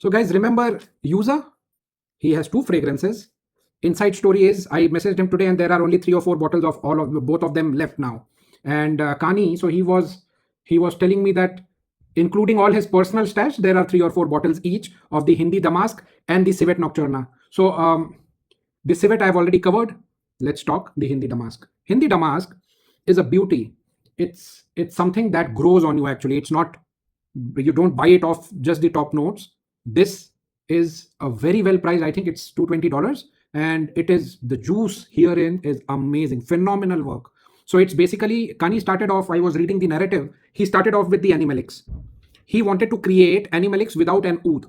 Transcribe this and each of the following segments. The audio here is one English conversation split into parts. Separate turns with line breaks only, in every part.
So guys, remember Yusa? He has two fragrances. Inside story is I messaged him today and there are only 3 or 4 bottles of both of them left now. And Kani, so he was telling me that including all his personal stash, there are 3 or 4 bottles each of the Hindi Damasque and the Civet Nocturna. So the Civet I've already covered. Let's talk the Hindi Damask. Hindi Damask is a beauty. It's something that grows on you actually. It's not, you don't buy it off just the top notes. This is a very well priced. I think it's $220, and it is, the juice herein is amazing, phenomenal work. So it's basically, Kani started off, I was reading the narrative. He started off with the animalics. He wanted to create animalics without an oud.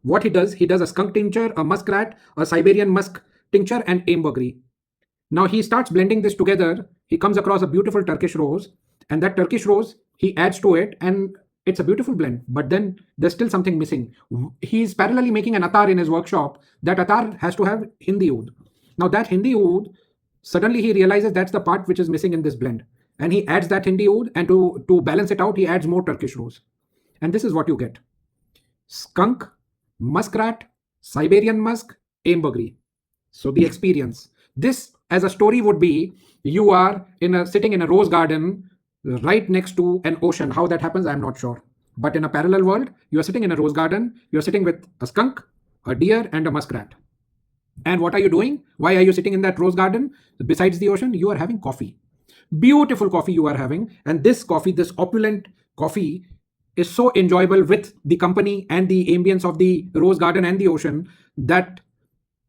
What he does a skunk tincture, a muskrat, a Siberian musk tincture, and ambergris. Now he starts blending this together. He comes across a beautiful Turkish rose, and that Turkish rose he adds to it, and it's a beautiful blend. But then there's still something missing. He's parallelly making an attar in his workshop. That attar has to have Hindi oud. Now that Hindi oud, suddenly he realizes that's the part which is missing in this blend, and he adds that Hindi oud, and to balance it out, he adds more Turkish rose, and this is what you get: skunk, muskrat, Siberian musk, ambergris. So the experience. This as a story would be, you are sitting in a rose garden right next to an ocean. How that happens, I'm not sure. But in a parallel world, you are sitting in a rose garden, you're sitting with a skunk, a deer, and a muskrat. And what are you doing? Why are you sitting in that rose garden? Besides the ocean, you are having coffee. Beautiful coffee you are having. And this coffee, this opulent coffee, is so enjoyable with the company and the ambience of the rose garden and the ocean that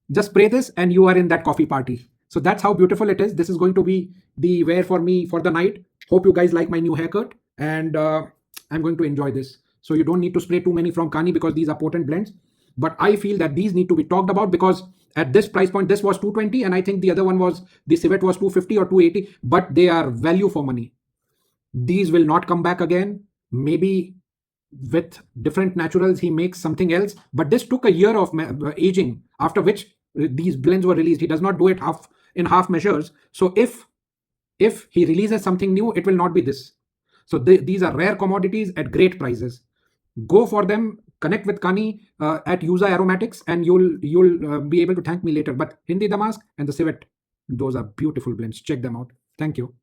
just spray this and you are in that coffee party. So that's how beautiful it is. This is going to be the wear for me for the night. Hope you guys like my new haircut, and I'm going to enjoy this. So you don't need to spray too many from Kani because these are potent blends. But I feel that these need to be talked about because at this price point, this was 220, and I think the other one was, the Civet was 250 or 280, but they are value for money. These will not come back again. Maybe with different naturals he makes something else, but this took a year of aging, after which these blends were released. He does not do it in half measures. So if he releases something new, it will not be this. So these are rare commodities at great prices. Go for them. Connect with Kani at Yusa Aromatics, and you'll be able to thank me later. But Hindi Damask and the Civet, those are beautiful blends. Check them out. Thank you.